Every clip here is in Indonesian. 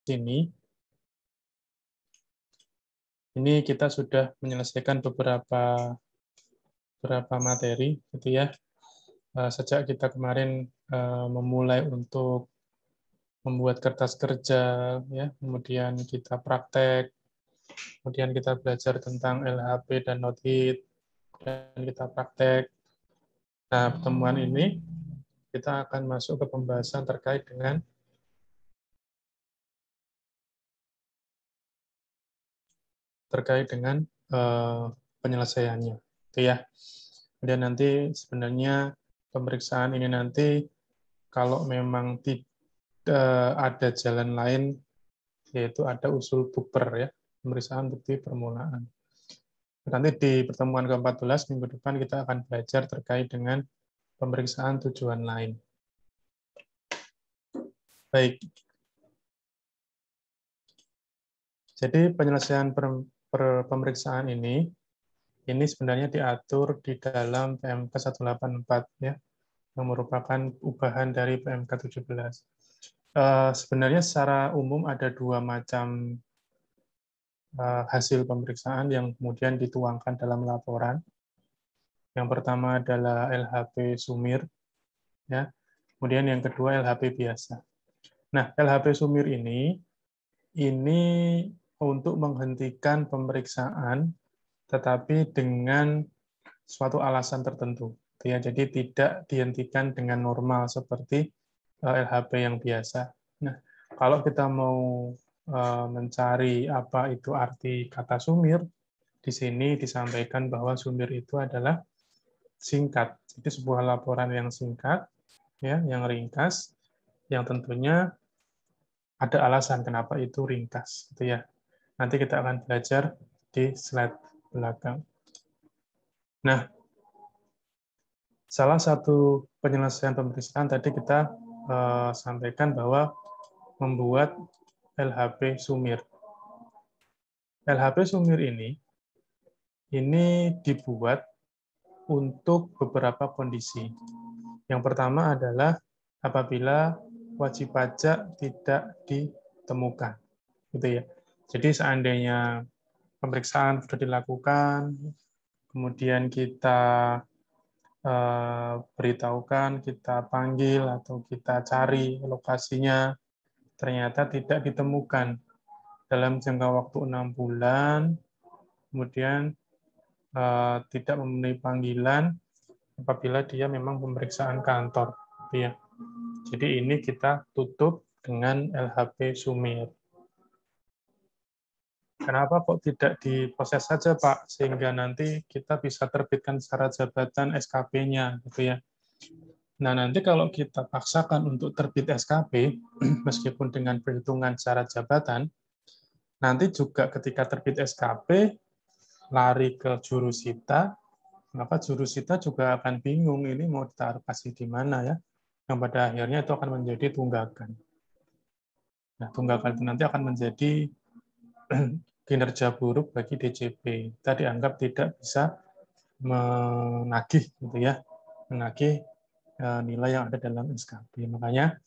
sini, ini kita sudah menyelesaikan beberapa materi, gitu ya. Sejak kita kemarin memulai untuk membuat kertas kerja, ya, kemudian kita praktek, kemudian kita belajar tentang LHP dan Nothit, dan kita praktek. Nah, pertemuan ini kita akan masuk ke pembahasan terkait dengan penyelesaiannya, itu ya. Kemudian nanti sebenarnya pemeriksaan ini nanti kalau memang tidak ada jalan lain, yaitu ada usul bukber ya, pemeriksaan bukti permulaan. Nanti di pertemuan ke-14 minggu depan kita akan belajar terkait dengan pemeriksaan tujuan lain. Baik. Jadi penyelesaian pemeriksaan ini sebenarnya diatur di dalam PMK 184 ya, yang merupakan ubahan dari PMK 17. Sebenarnya secara umum ada dua macam hasil pemeriksaan yang kemudian dituangkan dalam laporan. Yang pertama adalah LHP Sumir, ya. Kemudian yang kedua LHP biasa. Nah, LHP Sumir ini untuk menghentikan pemeriksaan, tetapi dengan suatu alasan tertentu. Ya, jadi tidak dihentikan dengan normal seperti LHP yang biasa. Nah, kalau kita mau mencari apa itu arti kata sumir, di sini disampaikan bahwa sumir itu adalah singkat. Jadi sebuah laporan yang singkat, ya, yang ringkas, yang tentunya ada alasan kenapa itu ringkas, gitu ya. Nanti kita akan belajar di slide belakang. Nah, salah satu penyelesaian pemeriksaan tadi kita sampaikan bahwa membuat LHP Sumir. LHP Sumir ini dibuat untuk beberapa kondisi. Yang pertama adalah apabila wajib pajak tidak ditemukan, gitu ya. Jadi seandainya pemeriksaan sudah dilakukan, kemudian kita beritahukan, kita panggil atau kita cari lokasinya, ternyata tidak ditemukan dalam jangka waktu 6 bulan, kemudian tidak memenuhi panggilan apabila dia memang pemeriksaan kantor. Ya. Jadi ini kita tutup dengan LHP Sumir. Kenapa kok tidak diproses saja, Pak, sehingga nanti kita bisa terbitkan syarat jabatan SKP-nya, gitu ya. Nah, nanti kalau kita paksakan untuk terbit SKP, meskipun dengan perhitungan syarat jabatan, nanti juga ketika terbit SKP, lari ke jurusita, maka jurusita juga akan bingung ini mau ditaruh kasih di mana ya, yang pada akhirnya itu akan menjadi tunggakan. Nah, tunggakan itu nanti akan menjadi kinerja buruk bagi DJP. Kita dianggap tidak bisa menagih, gitu ya, menagih nilai yang ada dalam SKP. Makanya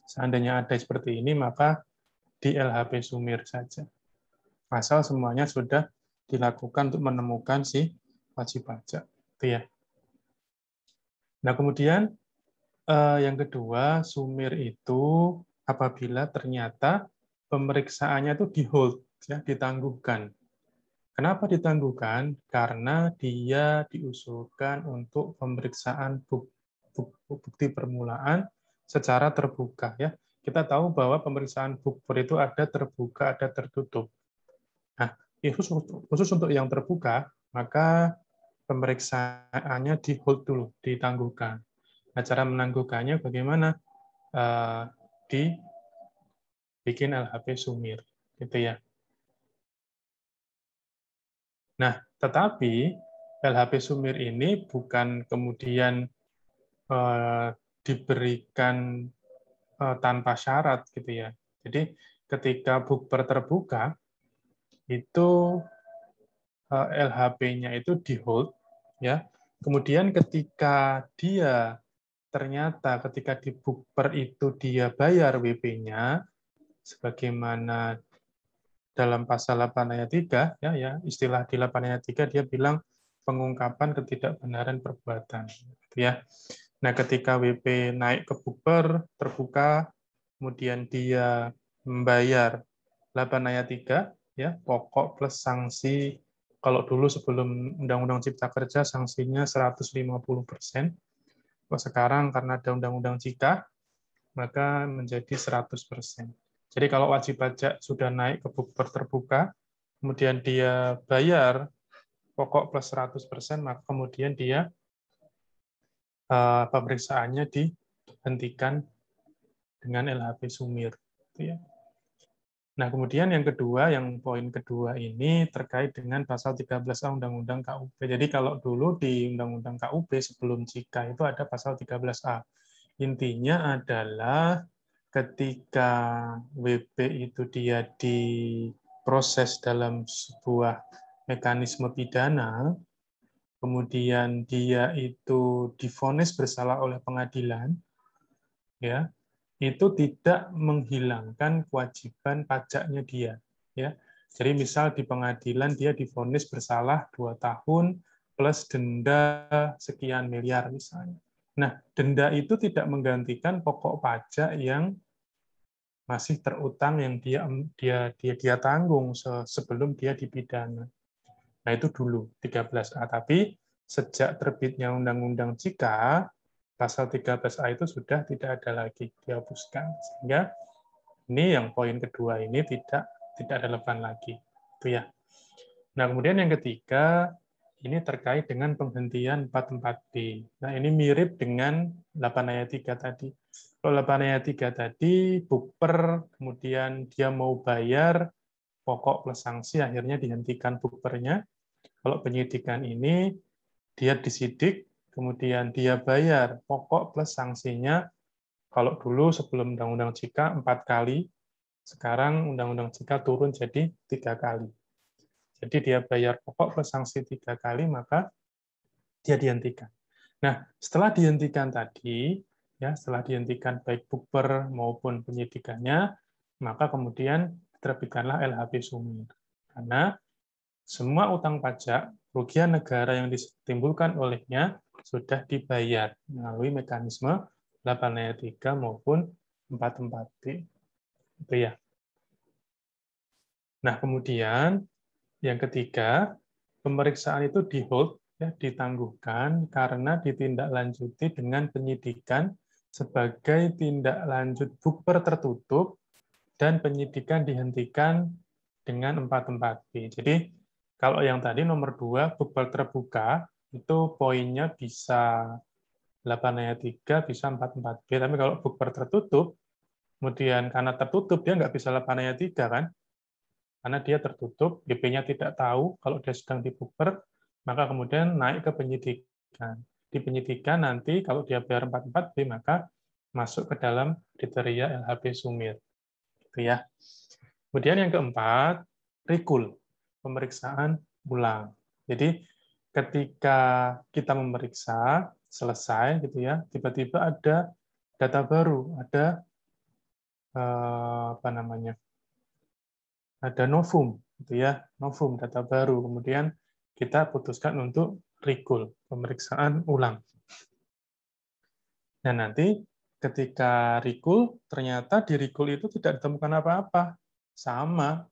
seandainya ada seperti ini, maka di LHP Sumir saja. Asal semuanya sudah dilakukan untuk menemukan si wajib pajak. Itu ya. Nah, kemudian yang kedua, Sumir itu apabila ternyata pemeriksaannya itu di-hold, ya, ditangguhkan. Kenapa ditangguhkan? Karena dia diusulkan untuk pemeriksaan bukti permulaan secara terbuka. Ya, kita tahu bahwa pemeriksaan bukber itu ada terbuka, ada tertutup. Nah, khusus untuk yang terbuka, maka pemeriksaannya di-hold dulu, ditangguhkan. Nah, cara menangguhkannya bagaimana? Dibikin LHP Sumir, gitu ya. Nah, tetapi LHP Sumir ini bukan kemudian diberikan tanpa syarat, gitu ya. Jadi ketika bukber terbuka, itu LHP-nya itu di-hold, ya. Kemudian ketika dia ternyata ketika di bukber itu dia bayar WP-nya, sebagaimana dalam pasal 8 ayat 3, ya, istilah di 8 ayat 3 dia bilang pengungkapan ketidakbenaran perbuatan. Gitu ya. Nah, ketika WP naik ke bukber, terbuka, kemudian dia membayar 8 ayat 3, ya, pokok plus sanksi. Kalau dulu sebelum Undang-Undang Cipta Kerja, sanksinya 150%. Kalau sekarang karena ada Undang-Undang Cika, maka menjadi 100%. Jadi kalau wajib pajak sudah naik ke bukber terbuka, kemudian dia bayar pokok plus 100%, maka kemudian dia pemeriksaannya dihentikan dengan LHP Sumir. Gitu ya. Nah, kemudian yang kedua, yang poin kedua ini terkait dengan pasal 13A Undang-Undang KUP. Jadi kalau dulu di Undang-Undang KUP sebelum Cika itu ada pasal 13A. Intinya adalah ketika WP itu dia diproses dalam sebuah mekanisme pidana, kemudian dia itu divonis bersalah oleh pengadilan, ya, itu tidak menghilangkan kewajiban pajaknya dia, ya. Jadi misal di pengadilan dia divonis bersalah 2 tahun plus denda sekian miliar misalnya. Nah, denda itu tidak menggantikan pokok pajak yang masih terutang yang dia tanggung sebelum dia dipidana. Nah, itu dulu 13A, tapi sejak terbitnya Undang-Undang Cika, pasal 13A itu sudah tidak ada lagi, dihapuskan. Sehingga ini yang poin kedua ini tidak relevan lagi. Itu ya. Nah, kemudian yang ketiga, ini terkait dengan penghentian 44B. Nah, ini mirip dengan 8 ayat 3 tadi. Kalau 8 ayat 3 tadi, bukper, kemudian dia mau bayar, pokok plus sanksi, akhirnya dihentikan bukpernya. Kalau penyidikan ini, dia disidik, kemudian dia bayar pokok plus sanksinya. Kalau dulu sebelum Undang-Undang Cika 4 kali, sekarang Undang-Undang Cika turun jadi 3 kali. Jadi dia bayar pokok plus sanksi 3 kali, maka dia dihentikan. Nah, setelah dihentikan tadi, ya setelah dihentikan baik bukber maupun penyidikannya, maka kemudian diterbitkanlah LHP Sumir. Karena semua utang pajak, kerugian negara yang ditimbulkan olehnya sudah dibayar melalui mekanisme 8 ayat 3 maupun 44B. Itu ya. Nah, kemudian yang ketiga, pemeriksaan itu di-hold, ya, ditangguhkan karena ditindaklanjuti dengan penyidikan sebagai tindak lanjut bukber tertutup dan penyidikan dihentikan dengan 44B. Jadi kalau yang tadi nomor 2, bukber terbuka, itu poinnya bisa 8 ayat 3, bisa 44B. Tapi kalau bukber tertutup, kemudian karena tertutup, dia nggak bisa 8 ayat 3, kan? Karena dia tertutup, BP-nya tidak tahu kalau dia sedang di bukber, maka kemudian naik ke penyidikan. Di penyidikan nanti kalau dia bayar 44B, maka masuk ke dalam kriteria LHP Sumir. Gitu ya. Kemudian yang keempat, recall, pemeriksaan ulang. Jadi ketika kita memeriksa selesai gitu ya, tiba-tiba ada data baru, ada apa namanya? Ada novum gitu ya, novum data baru. Kemudian kita putuskan untuk recall, pemeriksaan ulang. Dan nanti ketika recall, ternyata di recall itu tidak ditemukan apa-apa. Sama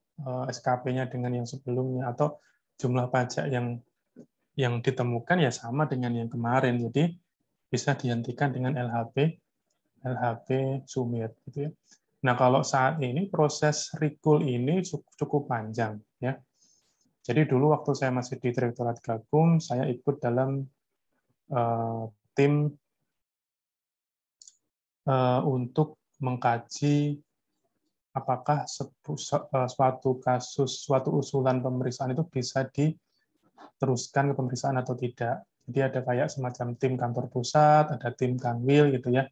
SKP-nya dengan yang sebelumnya, atau jumlah pajak yang ditemukan ya sama dengan yang kemarin. Jadi bisa dihentikan dengan LHP Sumir. Gitu ya. Nah, kalau saat ini proses recall ini cukup panjang. Ya. Jadi dulu waktu saya masih di Direktorat Gakum, saya ikut dalam tim untuk mengkaji apakah suatu usulan pemeriksaan itu bisa diteruskan ke pemeriksaan atau tidak. Jadi ada kayak semacam tim kantor pusat, ada tim kanwil gitu ya.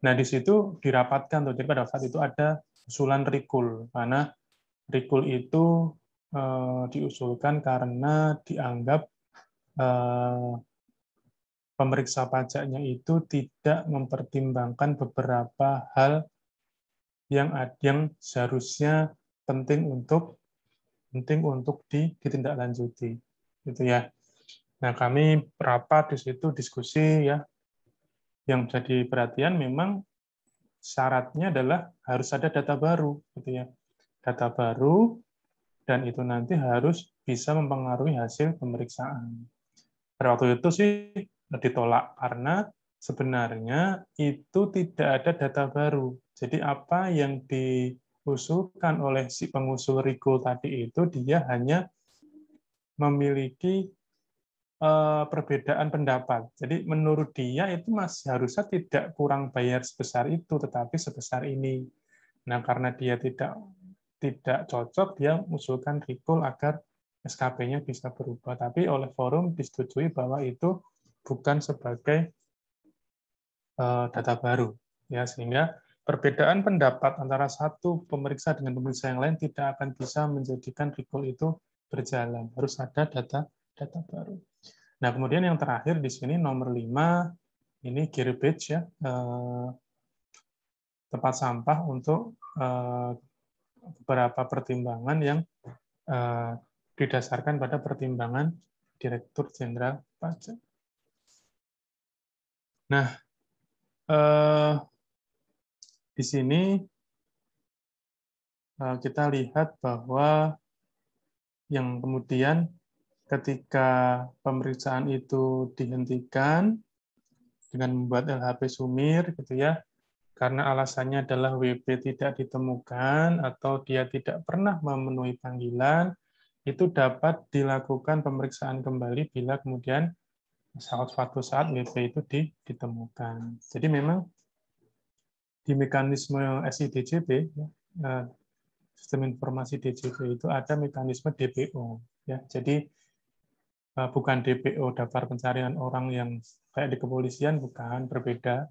Nah, di situ dirapatkan tuh. Jadi pada saat itu ada usulan recall, karena recall itu diusulkan karena dianggap pemeriksa pajaknya itu tidak mempertimbangkan beberapa hal yang seharusnya penting untuk ditindaklanjuti, gitu ya. Nah, kami rapat di situ diskusi ya. Yang jadi perhatian memang syaratnya adalah harus ada data baru, gitu ya. Data baru dan itu nanti harus bisa mempengaruhi hasil pemeriksaan. Pada waktu itu sih ditolak karena sebenarnya itu tidak ada data baru. Jadi apa yang diusulkan oleh si pengusul recall tadi itu dia hanya memiliki perbedaan pendapat. Jadi menurut dia itu masih harusnya tidak kurang bayar sebesar itu, tetapi sebesar ini. Nah, karena dia tidak cocok, dia mengusulkan recall agar SKP-nya bisa berubah. Tapi oleh forum disetujui bahwa itu bukan sebagai data baru, ya, sehingga perbedaan pendapat antara satu pemeriksa dengan pemeriksa yang lain tidak akan bisa menjadikan recall itu berjalan. Harus ada data baru. Nah, kemudian yang terakhir di sini nomor 5 ini garbage ya, tempat sampah untuk beberapa pertimbangan yang didasarkan pada pertimbangan Direktur Jenderal Pajak. Nah, di sini kita lihat bahwa yang kemudian ketika pemeriksaan itu dihentikan dengan membuat LHP sumir, gitu ya, karena alasannya adalah WP tidak ditemukan atau dia tidak pernah memenuhi panggilan, itu dapat dilakukan pemeriksaan kembali bila kemudian suatu saat WP itu ditemukan. Jadi memang di mekanisme SIDJP, sistem informasi DJP itu ada mekanisme DPO. Ya, jadi bukan DPO daftar pencarian orang yang kayak di kepolisian, bukan, berbeda.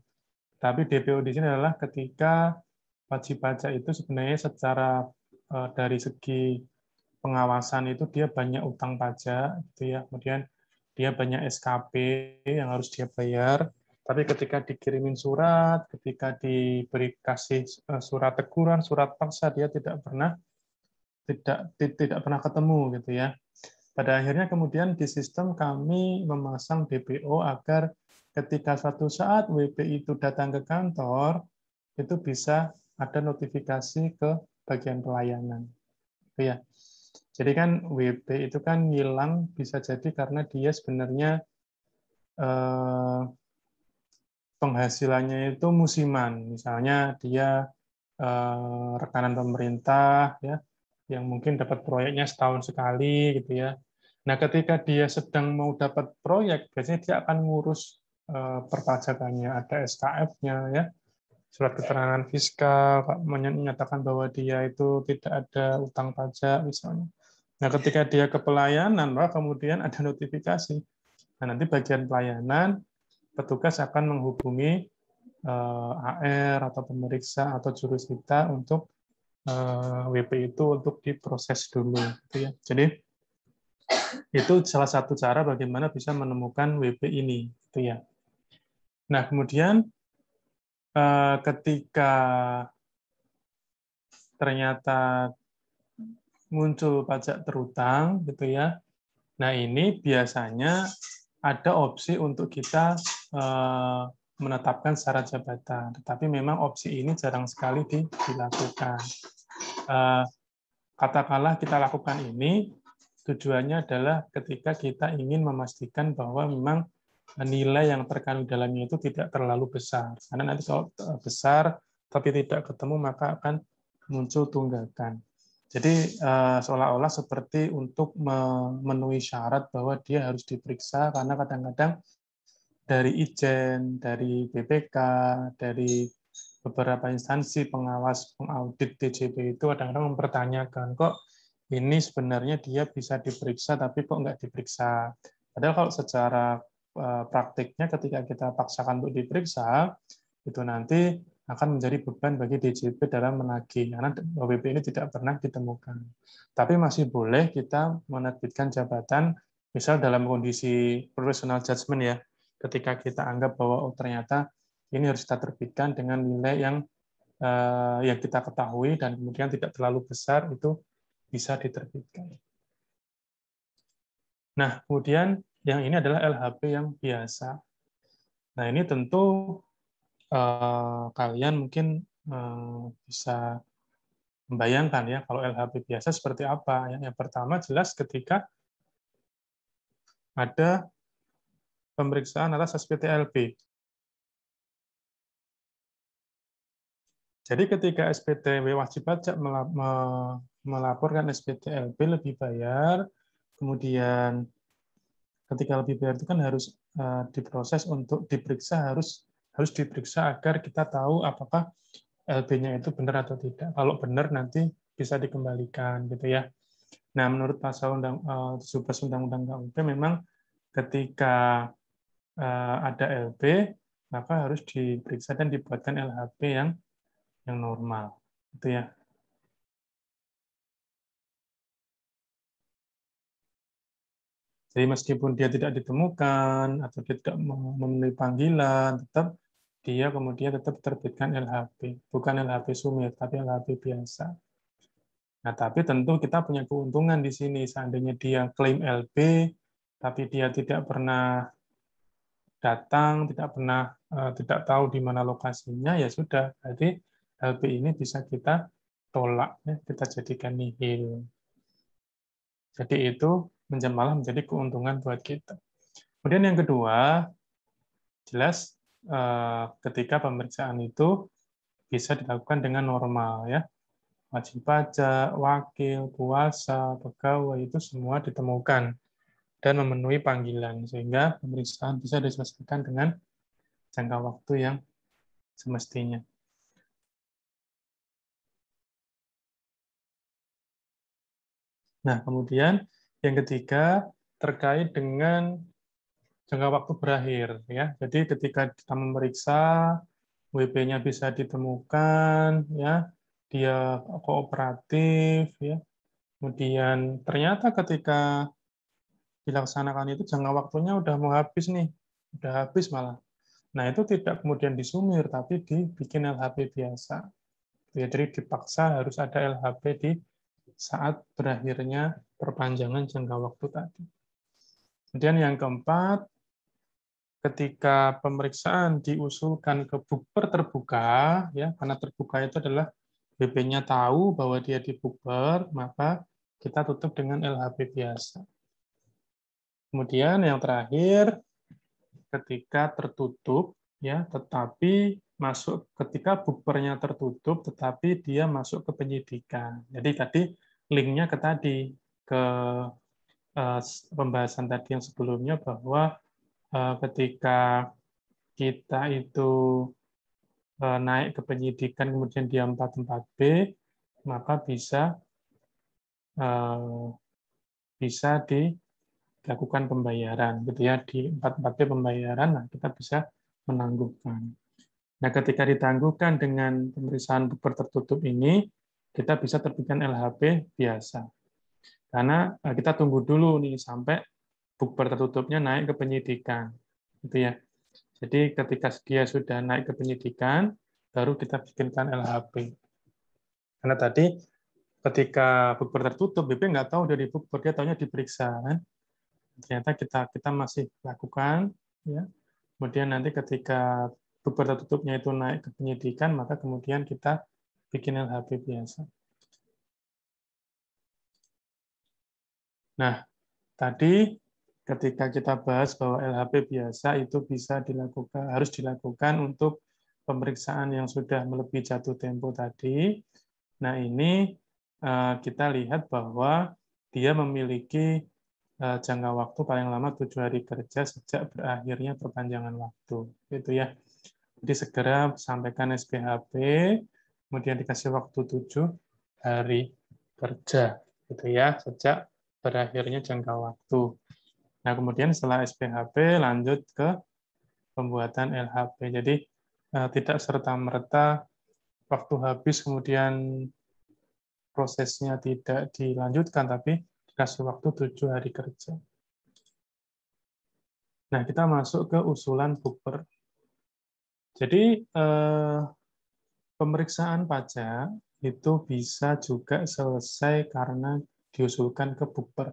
Tapi DPO di sini adalah ketika wajib pajak itu sebenarnya secara dari segi pengawasan itu dia banyak utang pajak, gitu ya. Kemudian dia banyak SKP yang harus dia bayar. Tapi ketika dikirimin surat, ketika diberi kasih surat teguran, surat paksa, dia tidak pernah ketemu, gitu ya. Pada akhirnya kemudian di sistem kami memasang DPO agar ketika suatu saat WP itu datang ke kantor, itu bisa ada notifikasi ke bagian pelayanan. Itu ya. Jadi kan WP itu kan hilang bisa jadi karena dia sebenarnya penghasilannya itu musiman. Misalnya dia rekanan pemerintah ya, yang mungkin dapat proyeknya setahun sekali gitu ya. Nah, ketika dia sedang mau dapat proyek, biasanya dia akan ngurus perpajakannya, ada SKF-nya ya, surat keterangan fiskal, menyatakan bahwa dia itu tidak ada utang pajak misalnya. Nah, ketika dia ke pelayanan, maka kemudian ada notifikasi. Nah, nanti bagian pelayanan, petugas akan menghubungi AR atau pemeriksa atau jurusita untuk WP itu untuk diproses dulu. Gitu ya. Jadi, itu salah satu cara bagaimana bisa menemukan WP ini. Gitu ya. Nah, kemudian ketika ternyata muncul pajak terutang, gitu ya. Nah, ini biasanya ada opsi untuk kita menetapkan syarat jabatan, tetapi memang opsi ini jarang sekali dilakukan. Katakanlah kita lakukan ini, tujuannya adalah ketika kita ingin memastikan bahwa memang nilai yang terkandung dalamnya itu tidak terlalu besar. Karena nanti kalau besar tapi tidak ketemu, maka akan muncul tunggakan. Jadi seolah-olah seperti untuk memenuhi syarat bahwa dia harus diperiksa, karena kadang-kadang dari Ijen, dari BPK, dari beberapa instansi pengawas pengaudit DJP itu kadang-kadang mempertanyakan, kok ini sebenarnya dia bisa diperiksa tapi kok nggak diperiksa. Padahal kalau secara praktiknya ketika kita paksakan untuk diperiksa, itu nanti akan menjadi beban bagi DJP dalam menagih, karena WP ini tidak pernah ditemukan. Tapi masih boleh kita menerbitkan jabatan, misal dalam kondisi professional judgment ya, ketika kita anggap bahwa oh ternyata ini harus kita terbitkan dengan nilai yang yang kita ketahui dan kemudian tidak terlalu besar itu bisa diterbitkan. Nah, kemudian yang ini adalah LHP yang biasa. Nah, ini tentu kalian mungkin bisa membayangkan ya kalau LHP biasa seperti apa. Yang pertama jelas ketika ada pemeriksaan atas SPTLB. Jadi ketika SPTW wajib pajak melaporkan SPTLB lebih bayar, kemudian ketika lebih bayar itu kan harus diproses untuk diperiksa, harus diperiksa agar kita tahu apakah LB-nya itu benar atau tidak. Kalau benar nanti bisa dikembalikan gitu ya. Nah, menurut pasal 17 Undang-Undang KUP memang ketika ada LB maka harus diperiksa dan dibuatkan LHP yang normal gitu ya. Jadi meskipun dia tidak ditemukan atau dia tidak memenuhi panggilan, tetap dia kemudian tetap terbitkan LHP, bukan LHP sumir tapi LHP biasa. Nah, tapi tentu kita punya keuntungan di sini seandainya dia klaim LB tapi dia tidak pernah datang, tidak tahu di mana lokasinya, ya sudah. Jadi LB ini bisa kita tolak, ya, kita jadikan nihil. Jadi itu malah menjadi keuntungan buat kita. Kemudian yang kedua, jelas ketika pemeriksaan itu bisa dilakukan dengan normal, ya. Wajib pajak, wakil, kuasa, pegawai itu semua ditemukan dan memenuhi panggilan sehingga pemeriksaan bisa diselesaikan dengan jangka waktu yang semestinya. Nah, kemudian yang ketiga terkait dengan jangka waktu berakhir, ya. Jadi ketika kita memeriksa WP-nya bisa ditemukan, ya, dia kooperatif, ya. Kemudian ternyata ketika dilaksanakan itu jangka waktunya udah mau habis nih, udah habis malah. Nah, itu tidak kemudian disumir, tapi dibikin LHP biasa. Ya, jadi dipaksa harus ada LHP di saat berakhirnya perpanjangan jangka waktu tadi. Kemudian yang keempat, ketika pemeriksaan diusulkan ke bukber terbuka, ya, karena terbuka itu adalah BP-nya tahu bahwa dia di bukber, maka kita tutup dengan LHP biasa. Kemudian yang terakhir, ketika tertutup, ya, tetapi masuk ketika bukbernya tertutup, tetapi dia masuk ke penyidikan. Jadi tadi linknya ke tadi ke pembahasan tadi yang sebelumnya bahwa ketika kita itu naik ke penyidikan kemudian dia 44B, maka bisa dilakukan pembayaran gitu ya, di 44B pembayaran. Nah, kita bisa menangguhkan. Nah, ketika ditangguhkan dengan pemeriksaan bukber tertutup ini, kita bisa terbitkan LHP biasa. Karena kita tunggu dulu nih sampai bukber tertutupnya naik ke penyidikan. Gitu ya. Jadi ketika dia sudah naik ke penyidikan, baru kita bikinkan LHP. Karena tadi ketika bukber tertutup, BP nggak tahu dari bukber, dia tahunya diperiksa. Kan? Ternyata kita masih lakukan, ya. Kemudian nanti ketika bukber tertutupnya itu naik ke penyidikan, maka kemudian kita bikin LHP biasa. Nah, tadi ketika kita bahas bahwa LHP biasa itu bisa dilakukan, harus dilakukan untuk pemeriksaan yang sudah melebihi jatuh tempo tadi. Nah, ini kita lihat bahwa dia memiliki jangka waktu paling lama 7 hari kerja sejak berakhirnya perpanjangan waktu. Gitu ya. Jadi segera sampaikan SPHP, kemudian dikasih waktu 7 hari kerja. Gitu ya, sejak berakhirnya jangka waktu. Nah, kemudian setelah SPHP lanjut ke pembuatan LHP. Jadi tidak serta-merta waktu habis kemudian prosesnya tidak dilanjutkan, tapi dikasih waktu 7 hari kerja. Nah, kita masuk ke usulan bukber. Jadi pemeriksaan pajak itu bisa juga selesai karena diusulkan ke Bukper.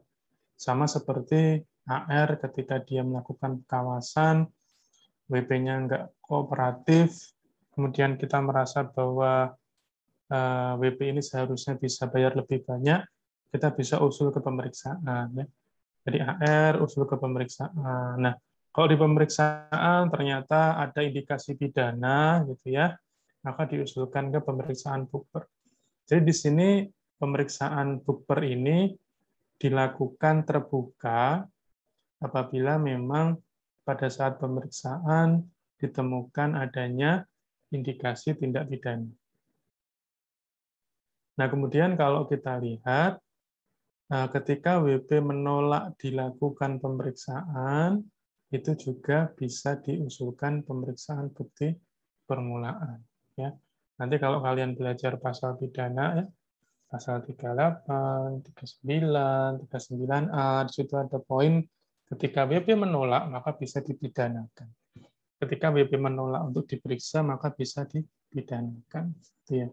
Sama seperti AR ketika dia melakukan pengawasan, WP-nya nggak kooperatif, kemudian kita merasa bahwa WP ini seharusnya bisa bayar lebih banyak, kita bisa usul ke pemeriksaan. Ya. Jadi AR usul ke pemeriksaan. Nah, kalau di pemeriksaan ternyata ada indikasi pidana, gitu ya, maka diusulkan ke pemeriksaan Bukper. Jadi di sini pemeriksaan Bukper ini dilakukan terbuka apabila memang pada saat pemeriksaan ditemukan adanya indikasi tindak pidana. Nah, kemudian kalau kita lihat, ketika WP menolak dilakukan pemeriksaan, itu juga bisa diusulkan pemeriksaan bukti permulaan. Ya. Nanti kalau kalian belajar pasal pidana, ya, pasal 38, 39, 39A, di situ ada poin ketika WP menolak, maka bisa dipidanakan. Ketika WP menolak untuk diperiksa, maka bisa dipidanakan. Ya.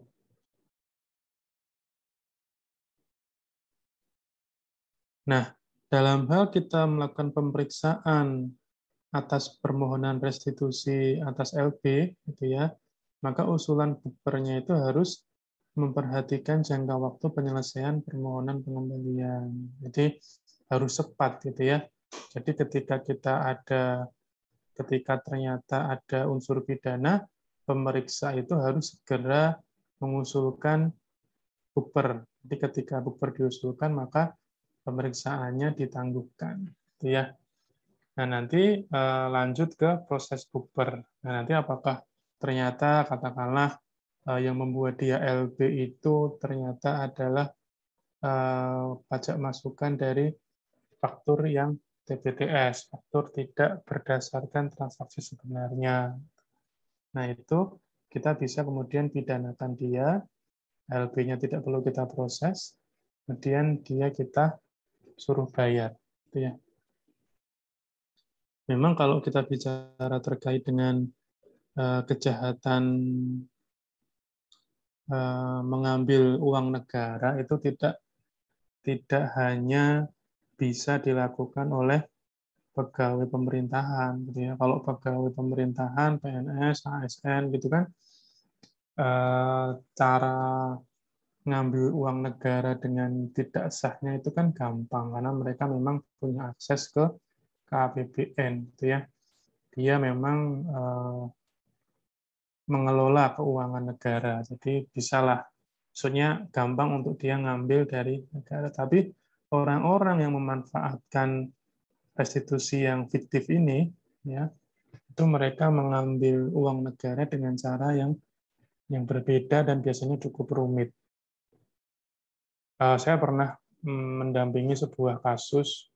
Nah, dalam hal kita melakukan pemeriksaan atas permohonan restitusi atas LP, gitu ya, maka usulan Bukpernya itu harus memperhatikan jangka waktu penyelesaian permohonan pengembalian. Jadi harus cepat, gitu ya. Jadi ketika ternyata ada unsur pidana, pemeriksa itu harus segera mengusulkan Bukper. Jadi ketika Bukper diusulkan, maka pemeriksaannya ditangguhkan, gitu ya. Nah, nanti lanjut ke proses Bukper. Nah, nanti apakah ternyata katakanlah yang membuat dia LB itu ternyata adalah pajak masukan dari faktur yang TBTS, faktur tidak berdasarkan transaksi sebenarnya. Nah, itu kita bisa kemudian pidanakan dia, LB-nya tidak perlu kita proses, kemudian dia kita suruh bayar. Gitu ya. Memang kalau kita bicara terkait dengan kejahatan mengambil uang negara itu tidak hanya bisa dilakukan oleh pegawai pemerintahan, gitu ya. Kalau pegawai pemerintahan, PNS, ASN, gitu kan, cara ngambil uang negara dengan tidak sahnya itu kan gampang karena mereka memang punya akses ke APBN, gitu ya. Dia memang mengelola keuangan negara. Jadi bisalah, maksudnya gampang untuk dia ngambil dari negara. Tapi orang-orang yang memanfaatkan restitusi yang fiktif ini, ya, itu mereka mengambil uang negara dengan cara yang berbeda dan biasanya cukup rumit. Saya pernah mendampingi sebuah kasus,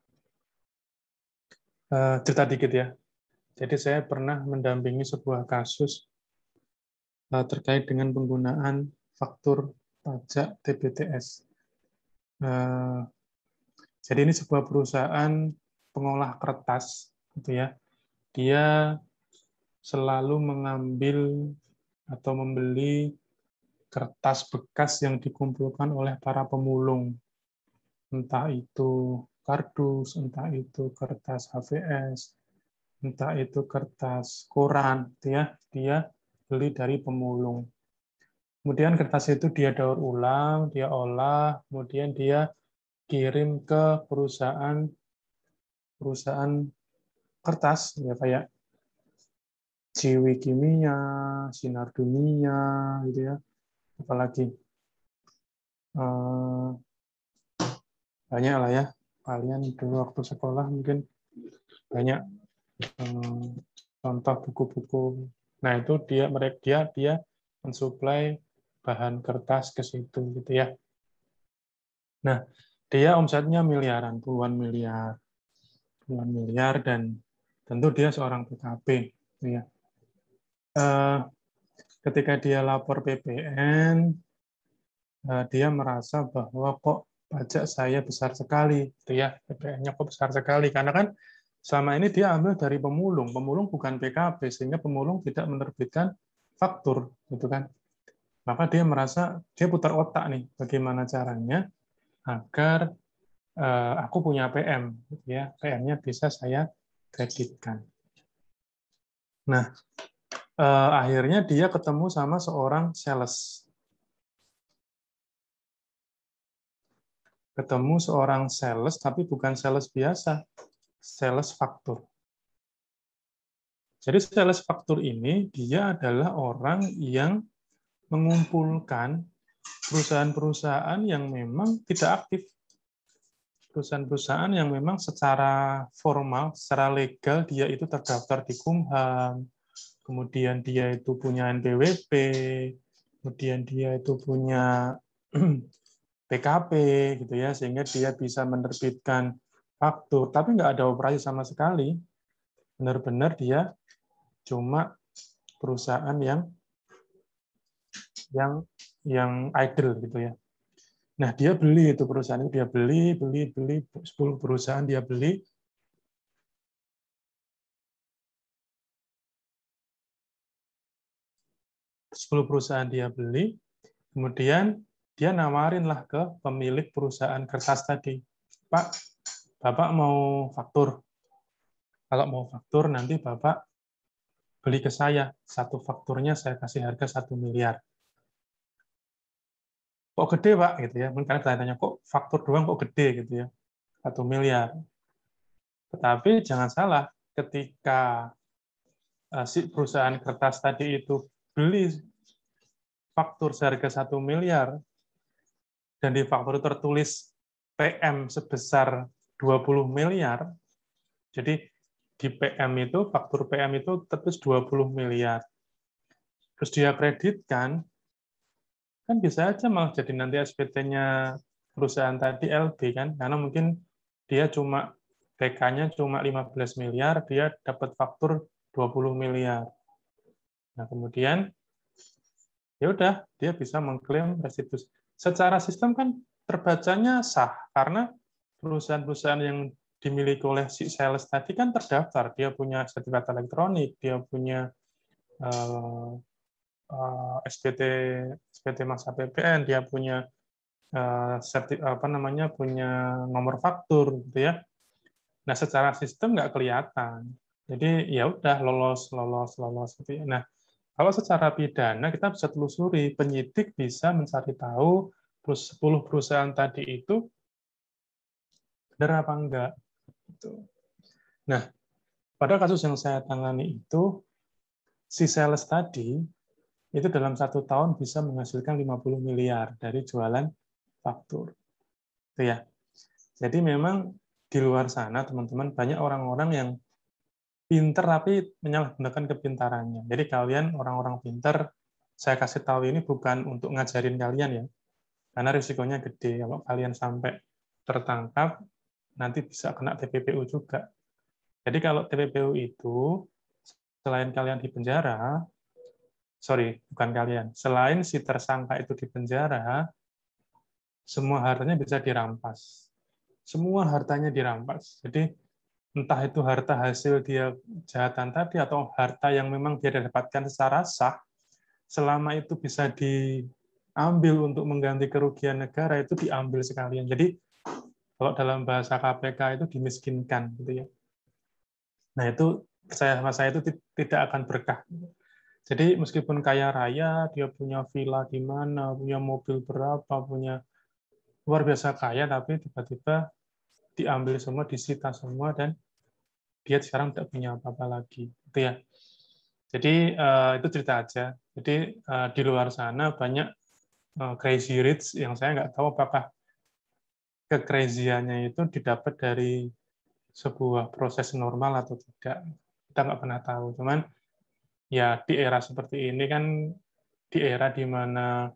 cerita dikit ya. Jadi saya pernah mendampingi sebuah kasus terkait dengan penggunaan faktur pajak TBTS. Jadi ini sebuah perusahaan pengolah kertas, gitu ya. Dia selalu mengambil atau membeli kertas bekas yang dikumpulkan oleh para pemulung, entah itu kardus, entah itu kertas HVS, entah itu kertas koran, gitu ya. Dia beli dari pemulung. Kemudian kertas itu dia daur ulang, dia olah, kemudian dia kirim ke perusahaan kertas, ya kayak Ciwi Kimia, Sinar Dunia, gitu ya. Apalagi banyak lah ya. Kalian dulu waktu sekolah mungkin banyak contoh buku-buku. Nah itu dia mensuplai bahan kertas ke situ, gitu ya. Nah dia omsetnya miliaran, puluhan miliar dan tentu dia seorang PKP, gitu ya. Ketika dia lapor PPN, dia merasa bahwa kok pajak saya besar sekali, gitu ya, PPN-nya kok besar sekali, karena kan selama ini dia ambil dari pemulung bukan PKP, sehingga pemulung tidak menerbitkan faktur, gitu kan. maka dia merasa dia putar otak nih, bagaimana caranya agar aku punya PM, gitu ya, PM-nya bisa saya kreditkan. Nah, akhirnya dia ketemu sama seorang sales. Ketemu seorang sales, tapi bukan sales biasa, sales faktur. Jadi sales faktur ini, dia adalah orang yang mengumpulkan perusahaan-perusahaan yang memang tidak aktif. Perusahaan-perusahaan yang memang secara formal, secara legal, dia itu terdaftar di Kumham, kemudian dia itu punya NPWP, kemudian dia itu punya PKP, gitu ya, sehingga dia bisa menerbitkan faktur, tapi nggak ada operasi sama sekali. Benar-benar dia cuma perusahaan yang idle gitu ya. Nah, dia beli itu perusahaan itu, dia beli 10 perusahaan dia beli. Perusahaan dia beli, kemudian dia nawarin lah ke pemilik perusahaan kertas tadi. Pak, Bapak mau faktur. Kalau mau faktur, nanti Bapak beli ke saya. Satu fakturnya saya kasih harga 1 miliar. Kok gede, Pak? Gitu ya. Mungkin kalian tanya, kok faktur doang kok gede gitu ya. 1 miliar. Tetapi jangan salah, ketika si perusahaan kertas tadi itu beli faktur seharga 1 miliar, dan di faktur tertulis PM sebesar 20 miliar, jadi di PM itu, faktur PM itu tertulis 20 miliar. Terus dia kreditkan, kan bisa aja malah jadi nanti SPT-nya perusahaan tadi LB kan, karena mungkin dia cuma TK-nya cuma 15 miliar, dia dapat faktur 20 miliar. Nah, kemudian ya udah dia bisa mengklaim restitusi. Secara sistem kan terbacanya sah karena perusahaan-perusahaan yang dimiliki oleh si sales tadi kan terdaftar, dia punya sertifikat elektronik, dia punya uh, SPT SPT masa PPN, dia punya punya nomor faktur gitu ya. Nah, secara sistem nggak kelihatan. Jadi ya udah lolos gitu ya. Nah, kalau secara pidana kita bisa telusuri, penyidik bisa mencari tahu 10 perusahaan tadi itu benar apa enggak. Nah, pada kasus yang saya tangani itu, si sales tadi itu dalam 1 tahun bisa menghasilkan 50 miliar dari jualan faktur. Itu ya. Jadi memang di luar sana, teman-teman, banyak orang-orang yang pinter tapi menyalahgunakan kepintarannya. Jadi kalian orang-orang pinter, saya kasih tahu ini bukan untuk ngajarin kalian ya, karena risikonya gede. Kalau kalian sampai tertangkap, nanti bisa kena TPPU juga. Jadi kalau TPPU itu, selain kalian di penjara, bukan kalian, selain si tersangka itu di penjara, semua hartanya bisa dirampas. Semua hartanya dirampas. Jadi entah itu harta hasil dia kejahatan tadi atau harta yang memang dia dapatkan secara sah, selama itu bisa diambil untuk mengganti kerugian negara, itu diambil sekalian. Jadi kalau dalam bahasa KPK itu dimiskinkan gitu ya. Nah, itu percaya sama saya itu tidak akan berkah. Jadi meskipun kaya raya, dia punya villa di mana, punya mobil berapa, punya luar biasa kaya, tapi tiba-tiba diambil semua, disita semua, dan dia sekarang tidak punya apa-apa lagi. Itu ya. Jadi itu cerita aja. Jadi di luar sana banyak crazy rich yang saya nggak tahu apakah kecrazy-annya itu didapat dari sebuah proses normal atau tidak. Kita nggak pernah tahu. Cuman ya di era seperti ini kan, di era di mana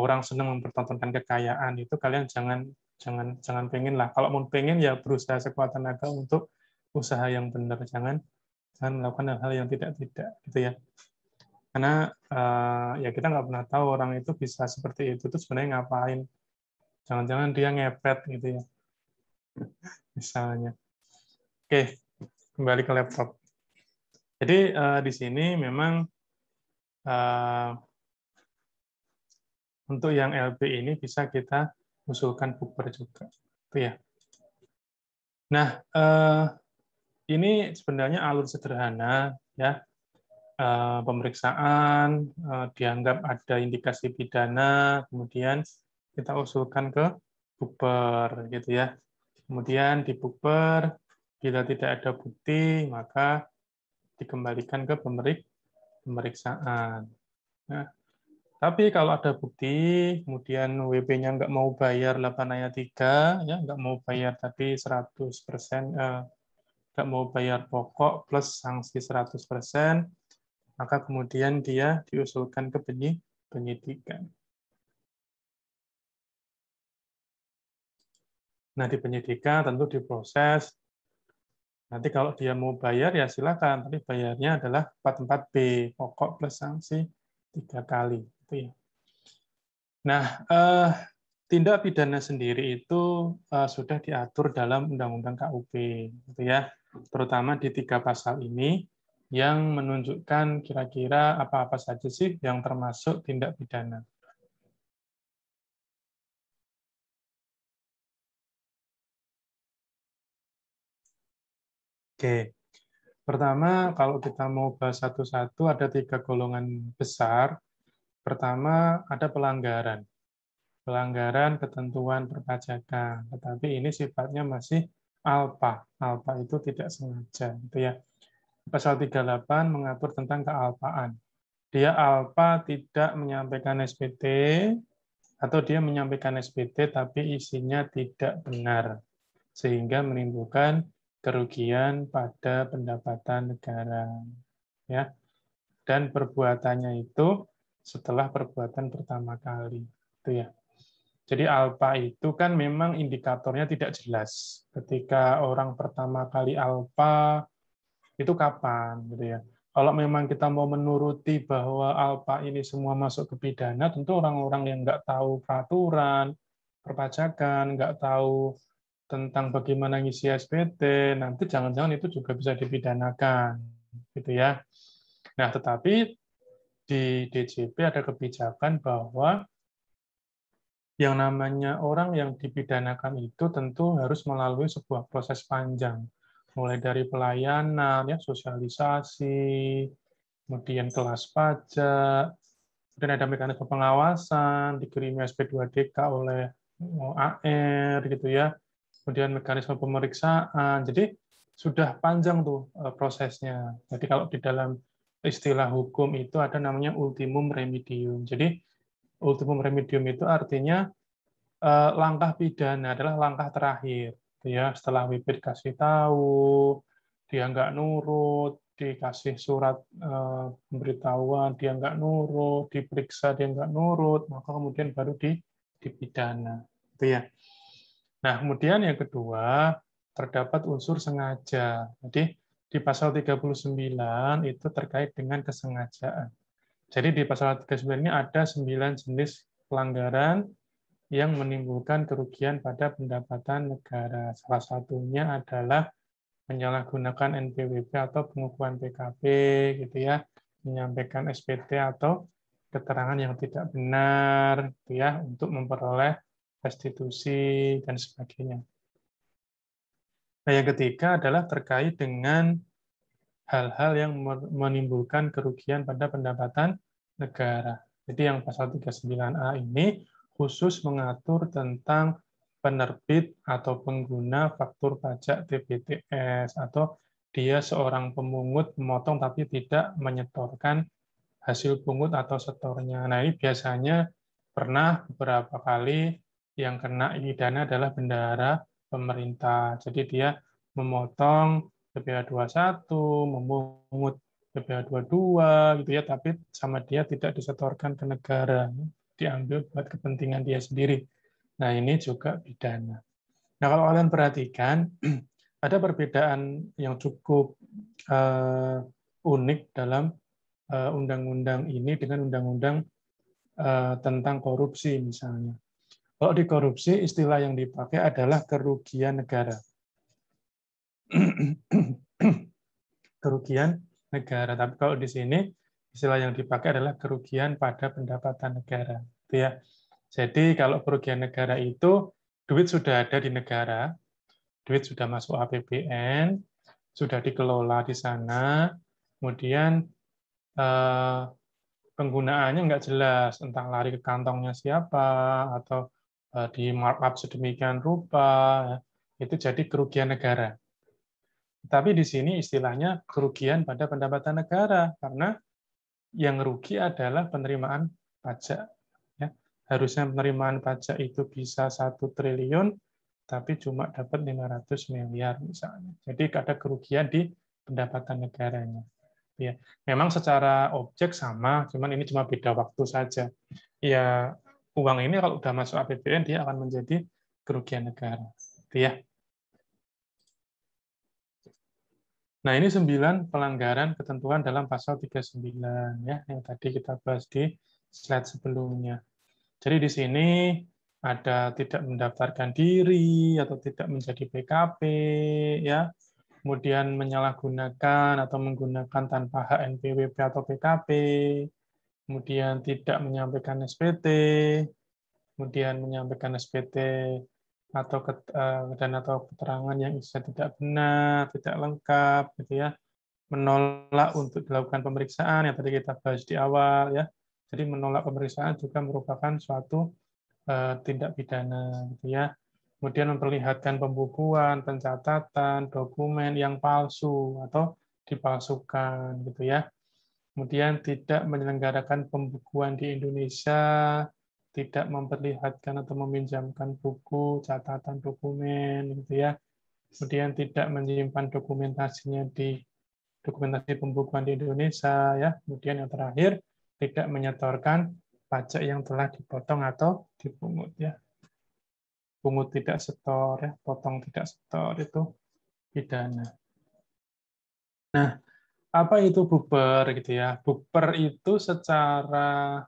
orang senang mempertontonkan kekayaan, itu kalian jangan pengen lah. Kalau mau pengen ya berusaha sekuat tenaga untuk usaha yang benar. Jangan melakukan hal-hal yang tidak gitu ya. Karena ya kita nggak pernah tahu orang itu bisa seperti itu tuh sebenarnya ngapain. Jangan-jangan dia ngepet gitu ya, misalnya. Oke, kembali ke laptop. Jadi di sini memang untuk yang LB ini bisa kita usulkan bukber juga. Itu ya. Nah, ini sebenarnya alur sederhana ya. Pemeriksaan, dianggap ada indikasi pidana, kemudian kita usulkan ke bukber gitu ya. Kemudian di bukber, bila tidak ada bukti, maka dikembalikan ke pemeriksaan. Nah, tapi kalau ada bukti, kemudian WP-nya nggak mau bayar 8 ayat 3, ya, nggak mau bayar tapi 100%, nggak mau bayar pokok plus sanksi 100%, maka kemudian dia diusulkan ke penyidikan. Nah, di penyidikan tentu diproses. Nanti kalau dia mau bayar, ya silakan. Tapi bayarnya adalah 44B, pokok plus sanksi 3 kali. Itu ya. Nah, tindak pidana sendiri itu sudah diatur dalam Undang-Undang KUP, gitu ya. Terutama di 3 pasal ini, yang menunjukkan kira-kira apa-apa saja sih yang termasuk tindak pidana. Oke, pertama kalau kita mau bahas satu-satu ada 3 golongan besar. Pertama ada pelanggaran. Pelanggaran ketentuan perpajakan, tetapi ini sifatnya masih alpa. Alpa itu tidak sengaja, gitu ya. Pasal 38 mengatur tentang kealpaan. Dia alpa tidak menyampaikan SPT, atau dia menyampaikan SPT tapi isinya tidak benar, sehingga menimbulkan kerugian pada pendapatan negara. Ya. Dan perbuatannya itu setelah perbuatan pertama kali. Itu ya. Jadi alpa itu kan memang indikatornya tidak jelas. Ketika orang pertama kali alpa, itu kapan gitu ya. Kalau memang kita mau menuruti bahwa alpa ini semua masuk ke pidana, tentu orang-orang yang nggak tahu peraturan, perpajakan, nggak tahu tentang bagaimana ngisi SPT, nanti jangan-jangan itu juga bisa dipidanakan, gitu ya. Nah, tetapi di DJP ada kebijakan bahwa yang namanya orang yang dipidanakan itu tentu harus melalui sebuah proses panjang, mulai dari pelayanan, ya, sosialisasi, kemudian kelas pajak, kemudian ada mekanisme pengawasan, dikirimi SP2DK oleh AR, gitu ya, kemudian mekanisme pemeriksaan. Jadi sudah panjang tuh prosesnya. Jadi kalau di dalam istilah hukum itu ada namanya ultimum remedium. Jadi ultimum remedium itu artinya langkah pidana adalah langkah terakhir. Ya, setelah WP dikasih tahu, dia nggak nurut, dikasih surat pemberitahuan, dia nggak nurut, diperiksa dia nggak nurut, maka kemudian baru dipidana. Itu ya. Nah, kemudian yang kedua, terdapat unsur sengaja. Jadi di pasal 39 itu terkait dengan kesengajaan. Jadi di pasal 39 ini ada 9 jenis pelanggaran yang menimbulkan kerugian pada pendapatan negara. Salah satunya adalah menyalahgunakan NPWP atau pengukuhan PKP, gitu ya, menyampaikan SPT atau keterangan yang tidak benar, gitu ya, untuk memperoleh restitusi dan sebagainya. Nah, yang ketiga adalah terkait dengan hal-hal yang menimbulkan kerugian pada pendapatan negara. Jadi yang pasal 39A ini khusus mengatur tentang penerbit atau pengguna faktur pajak TBTS, atau dia seorang pemungut memotong tapi tidak menyetorkan hasil pungut atau setornya. Nah, ini biasanya pernah beberapa kali yang kena pidana adalah bendahara pemerintah. Jadi dia memotong PPh 21, memungut PPh 22 gitu ya, tapi sama dia tidak disetorkan ke negara, diambil buat kepentingan dia sendiri. Nah, ini juga pidana. Nah, kalau kalian perhatikan, ada perbedaan yang cukup unik dalam undang-undang ini dengan undang-undang tentang korupsi misalnya. Kalau di korupsi, istilah yang dipakai adalah kerugian negara. Kerugian negara. Tapi kalau di sini, istilah yang dipakai adalah kerugian pada pendapatan negara. Itu ya. Jadi kalau kerugian negara itu duit sudah ada di negara, duit sudah masuk APBN, sudah dikelola di sana, kemudian penggunaannya nggak jelas, entah lari ke kantongnya siapa, atau di markup sedemikian rupa, ya, itu jadi kerugian negara. Tapi di sini istilahnya kerugian pada pendapatan negara, karena yang rugi adalah penerimaan pajak. Ya. Harusnya penerimaan pajak itu bisa 1 triliun, tapi cuma dapat 500 miliar misalnya. Jadi ada kerugian di pendapatan negaranya. Ya, memang secara objek sama, cuman ini cuma beda waktu saja. Ya, uang ini kalau udah masuk APBN dia akan menjadi kerugian negara. Ya. Nah, ini 9 pelanggaran ketentuan dalam pasal 39 ya, yang tadi kita bahas di slide sebelumnya. Jadi di sini ada tidak mendaftarkan diri atau tidak menjadi PKP ya. Kemudian menyalahgunakan atau menggunakan tanpa hak NPWP atau PKP, kemudian tidak menyampaikan SPT, kemudian menyampaikan SPT atau dan atau keterangan yang isinya tidak benar, tidak lengkap, gitu ya, menolak untuk dilakukan pemeriksaan yang tadi kita bahas di awal, ya. Jadi menolak pemeriksaan juga merupakan suatu tindak pidana, gitu ya. Kemudian memperlihatkan pembukuan, pencatatan, dokumen yang palsu atau dipalsukan, gitu ya. Kemudian tidak menyelenggarakan pembukuan di Indonesia, tidak memperlihatkan atau meminjamkan buku, catatan dokumen, gitu ya. Kemudian tidak menyimpan dokumentasinya di dokumentasi pembukuan di Indonesia, ya. Kemudian yang terakhir, tidak menyetorkan pajak yang telah dipotong atau dipungut, ya. Pungut tidak setor, ya. Potong tidak setor itu pidana. Nah, apa itu bukber gitu ya? Bukber itu secara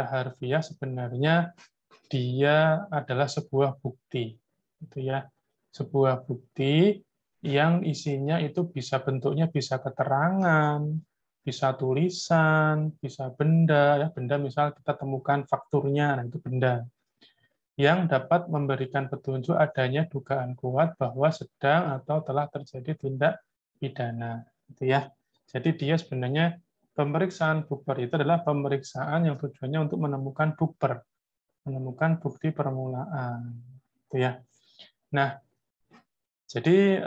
harfiah sebenarnya dia adalah sebuah bukti, gitu ya. Sebuah bukti yang isinya itu bisa bentuknya bisa keterangan, bisa tulisan, bisa benda, ya benda misal kita temukan fakturnya, nah itu benda yang dapat memberikan petunjuk adanya dugaan kuat bahwa sedang atau telah terjadi tindak pidana, gitu ya. Jadi dia sebenarnya pemeriksaan bukber itu adalah pemeriksaan yang tujuannya untuk menemukan bukber, menemukan bukti permulaan, gitu ya. Nah, jadi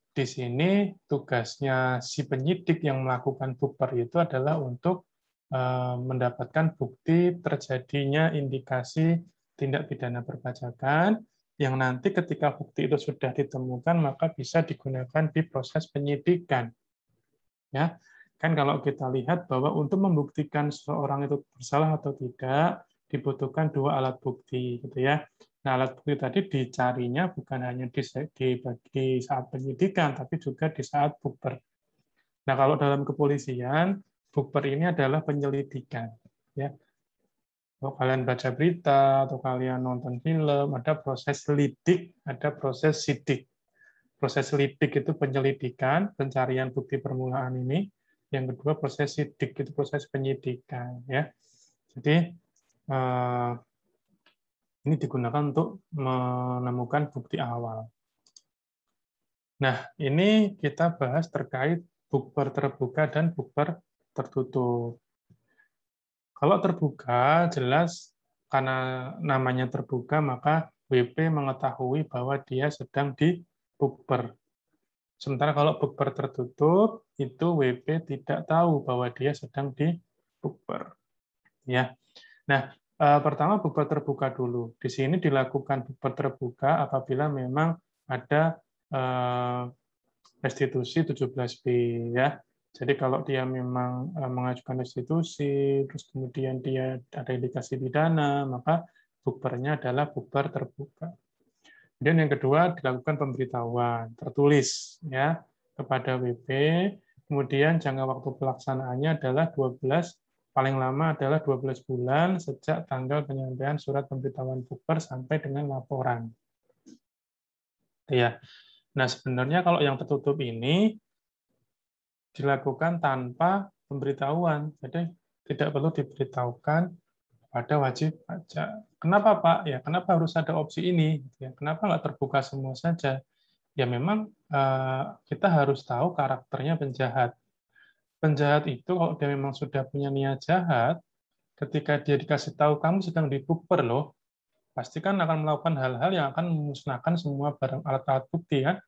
di sini tugasnya si penyidik yang melakukan bukber itu adalah untuk mendapatkan bukti terjadinya indikasi tindak pidana perpajakan yang nanti ketika bukti itu sudah ditemukan maka bisa digunakan di proses penyidikan. Ya, kan kalau kita lihat bahwa untuk membuktikan seseorang itu bersalah atau tidak dibutuhkan 2 alat bukti, gitu ya. Nah, alat bukti tadi dicarinya bukan hanya di saat penyidikan, tapi juga di saat bukber. Nah, kalau dalam kepolisian, bukber ini adalah penyelidikan. Ya, kalau kalian baca berita atau kalian nonton film, ada proses lidik, ada proses sidik. Proses lidik itu penyelidikan, pencarian bukti permulaan ini. Yang kedua proses sidik itu proses penyidikan. Ya, jadi ini digunakan untuk menemukan bukti awal. Nah, ini kita bahas terkait bukber terbuka dan bukber tertutup. Kalau terbuka, jelas karena namanya terbuka, maka WP mengetahui bahwa dia sedang di bukber. Sementara kalau bukber tertutup, itu WP tidak tahu bahwa dia sedang di bukber. Ya. Nah, pertama bukber terbuka dulu. Di sini dilakukan bukber terbuka apabila memang ada restitusi 17B ya. Jadi kalau dia memang mengajukan restitusi, terus kemudian dia ada indikasi pidana, maka bukbernya adalah bukber terbuka. Kemudian yang kedua dilakukan pemberitahuan tertulis ya kepada WP. Kemudian jangka waktu pelaksanaannya adalah 12, paling lama adalah 12 bulan sejak tanggal penyampaian surat pemberitahuan bukber sampai dengan laporan. Ya. Nah, sebenarnya kalau yang tertutup ini dilakukan tanpa pemberitahuan. Jadi tidak perlu diberitahukan pada wajib pajak. Kenapa Pak? Ya kenapa harus ada opsi ini? Ya, kenapa nggak terbuka semua saja? Ya memang kita harus tahu karakternya penjahat. Penjahat itu kalau dia memang sudah punya niat jahat, ketika dia dikasih tahu kamu sedang dibuper loh, pasti kan akan melakukan hal-hal yang akan memusnahkan semua barang alat-alat bukti kan.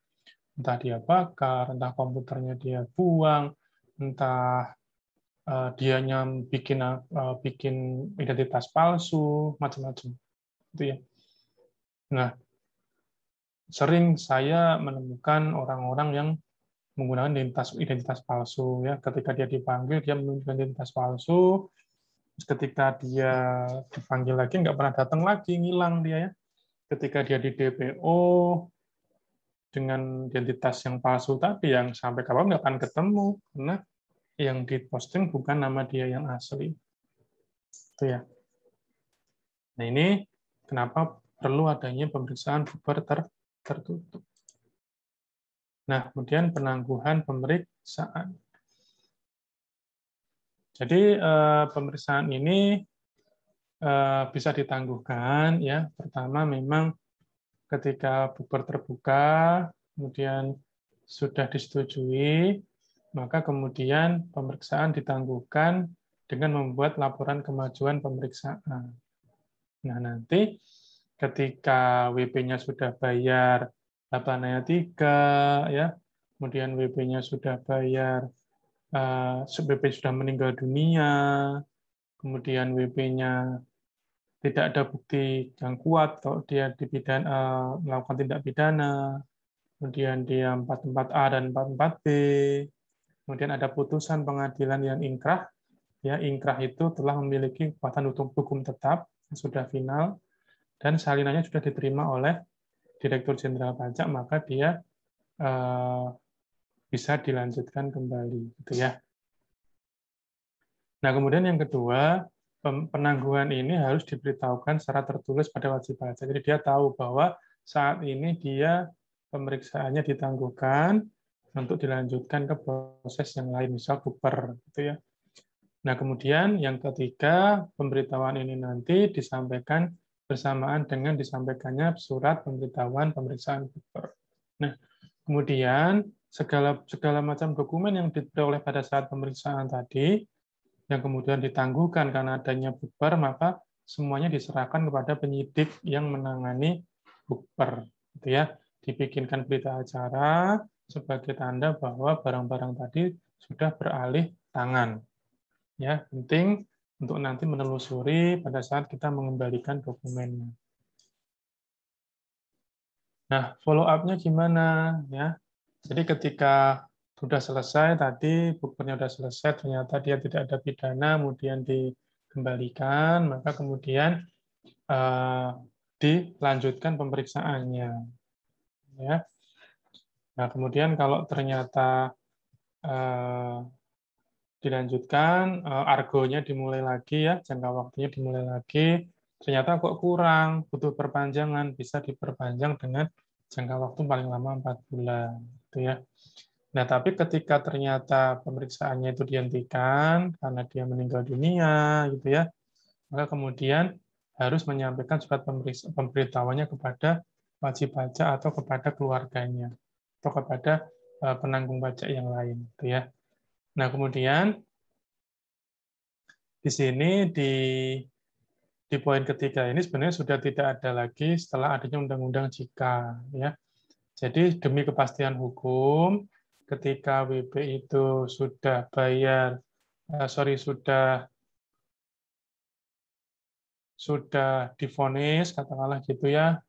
Entah dia bakar, entah komputernya dia buang, entah dianya bikin identitas palsu, macam-macam. Itu ya. Nah, sering saya menemukan orang-orang yang menggunakan identitas palsu ya. Ketika dia dipanggil dia menunjukkan identitas palsu, terus ketika dia dipanggil lagi nggak pernah datang lagi, ngilang dia ya. Ketika dia di DPO dengan identitas yang palsu tadi yang sampai kapan nggak akan ketemu karena yang diposting bukan nama dia yang asli. Itu ya. Nah, ini kenapa perlu adanya pemeriksaan bubar tertutup. Nah, kemudian penangguhan pemeriksaan. Jadi pemeriksaan ini bisa ditangguhkan ya. Pertama memang ketika bubar terbuka, kemudian sudah disetujui, maka kemudian pemeriksaan ditangguhkan dengan membuat laporan kemajuan pemeriksaan. Nah, nanti ketika WP-nya sudah bayar 8/3 ya, kemudian WP-nya sudah bayar WP sudah meninggal dunia, kemudian WP-nya tidak ada bukti yang kuat kalau dia melakukan tindak pidana, kemudian dia 44A dan 44B, kemudian ada putusan pengadilan yang ingkrah, ya ingkrah itu telah memiliki kekuatan hukum tetap, sudah final, dan salinannya sudah diterima oleh Direktur Jenderal Pajak, maka dia bisa dilanjutkan kembali, gitu ya. Nah, kemudian yang kedua, penangguhan ini harus diberitahukan secara tertulis pada wajib pajak. Jadi dia tahu bahwa saat ini dia pemeriksaannya ditangguhkan untuk dilanjutkan ke proses yang lain, misal buper, gitu ya. Nah, kemudian yang ketiga, pemberitahuan ini nanti disampaikan bersamaan dengan disampaikannya surat pemberitahuan pemeriksaan buper. Nah, kemudian segala macam dokumen yang diperoleh pada saat pemeriksaan tadi yang kemudian ditangguhkan karena adanya bubar, maka semuanya diserahkan kepada penyidik yang menangani bubar, gitu ya. Dibikinkan berita acara sebagai tanda bahwa barang-barang tadi sudah beralih tangan. Ya, penting untuk nanti menelusuri pada saat kita mengembalikan dokumennya. Nah, follow up-nya gimana? Ya, jadi ketika sudah selesai tadi, bukunya sudah selesai, ternyata dia tidak ada pidana, kemudian dikembalikan, maka kemudian dilanjutkan pemeriksaannya. Ya. Nah, kemudian kalau ternyata dilanjutkan, argonya dimulai lagi ya, jangka waktunya dimulai lagi, ternyata kok kurang, butuh perpanjangan, bisa diperpanjang dengan jangka waktu paling lama 4 bulan. Gitu ya. Nah, tapi ketika ternyata pemeriksaannya itu dihentikan karena dia meninggal dunia, gitu ya, maka kemudian harus menyampaikan surat pemberitahuannya kepada wajib pajak atau kepada keluarganya atau kepada penanggung pajak yang lain, gitu ya. Nah, kemudian di sini di poin ketiga ini sebenarnya sudah tidak ada lagi setelah adanya undang-undang JIKA, ya. Jadi demi kepastian hukum, ketika WP itu sudah bayar, sudah divonis, katakanlah gitu ya,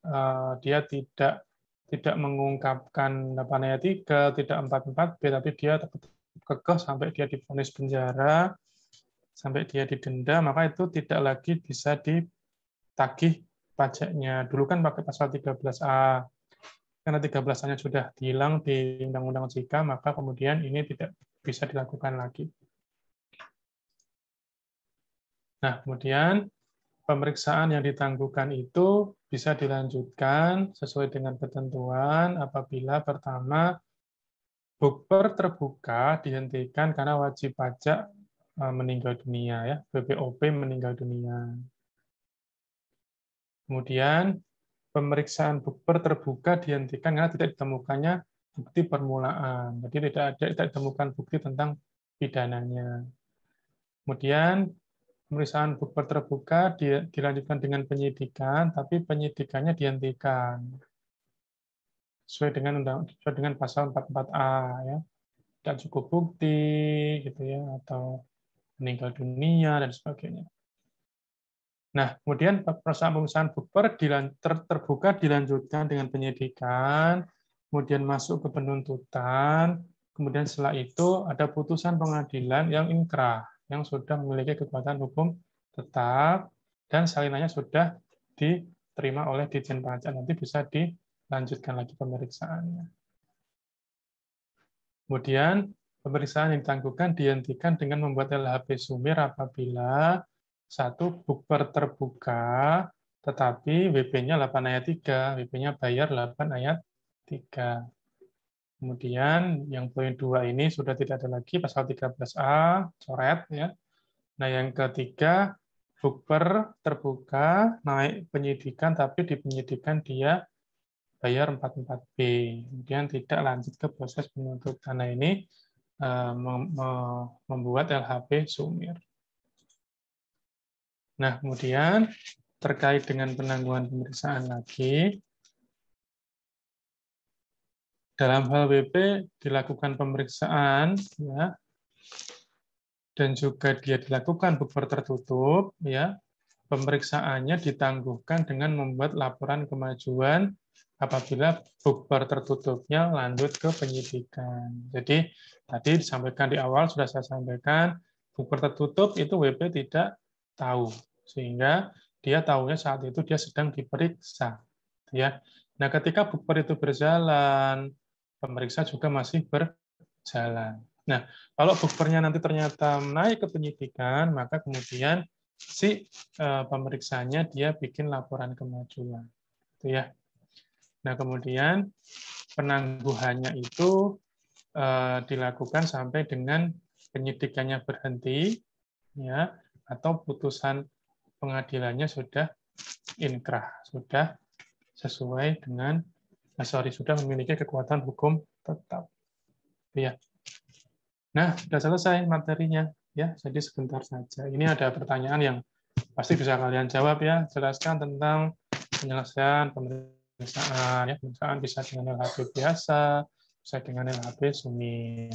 dia tidak mengungkapkan 8/3, tidak 44B, tapi dia tetap kekeh sampai dia divonis penjara, sampai dia didenda, maka itu tidak lagi bisa ditagih pajaknya. Dulu kan pakai pasal 13A, karena 13A-nya sudah hilang di Undang-Undang JIKA, maka kemudian ini tidak bisa dilakukan lagi. Nah, kemudian pemeriksaan yang ditangguhkan itu bisa dilanjutkan sesuai dengan ketentuan apabila pertama buper terbuka dihentikan karena wajib pajak meninggal dunia ya, BPOP meninggal dunia. Kemudian pemeriksaan bukber terbuka dihentikan karena tidak ditemukannya bukti permulaan. Jadi tidak ditemukan bukti tentang pidananya. Kemudian pemeriksaan bukber terbuka dilanjutkan dengan penyidikan, tapi penyidikannya dihentikan sesuai dengan pasal 44A ya. Tidak cukup bukti gitu ya, atau meninggal dunia dan sebagainya. Nah, kemudian pemeriksaan bukber terbuka dilanjutkan dengan penyidikan, kemudian masuk ke penuntutan, kemudian setelah itu ada putusan pengadilan yang inkrah, yang sudah memiliki kekuatan hukum tetap, dan salinannya sudah diterima oleh Ditjen Pajak. Nanti bisa dilanjutkan lagi pemeriksaannya. Kemudian, pemeriksaan yang ditangguhkan dihentikan dengan membuat LHP sumir apabila satu bukber terbuka, tetapi WP-nya 8 ayat 3, WP-nya bayar 8 ayat 3. Kemudian yang poin 2 ini sudah tidak ada lagi, pasal 13A, coret. Ya. Nah yang ketiga, bukber terbuka, naik penyidikan, tapi di penyidikan dia bayar 44B. Kemudian tidak lanjut ke proses penuntutan. Nah ini membuat LHP sumir. Nah, kemudian terkait dengan penangguhan pemeriksaan lagi, dalam hal WP dilakukan pemeriksaan, ya, dan juga dia dilakukan bukber tertutup, ya, pemeriksaannya ditangguhkan dengan membuat laporan kemajuan apabila bukber tertutupnya lanjut ke penyidikan. Jadi tadi disampaikan di awal, sudah saya sampaikan, bukber tertutup itu WP tidak tahu, sehingga dia tahunya saat itu dia sedang diperiksa. Ya. Nah, ketika bukber itu berjalan, pemeriksa juga masih berjalan. Nah, kalau bukbernya nanti ternyata naik ke penyidikan, maka kemudian si pemeriksaannya dia bikin laporan kemajuan. Itu ya. Nah, kemudian penangguhannya itu dilakukan sampai dengan penyidikannya berhenti, ya, atau putusan pengadilannya sudah inkrah, sudah sesuai dengan sudah memiliki kekuatan hukum tetap. Ya. Nah, sudah selesai materinya, ya. Jadi sebentar saja. Ini ada pertanyaan yang pasti bisa kalian jawab ya. Jelaskan tentang penyelesaian pemeriksaan. Ya, pemeriksaan bisa dengan LHP biasa, bisa dengan LHP sumir.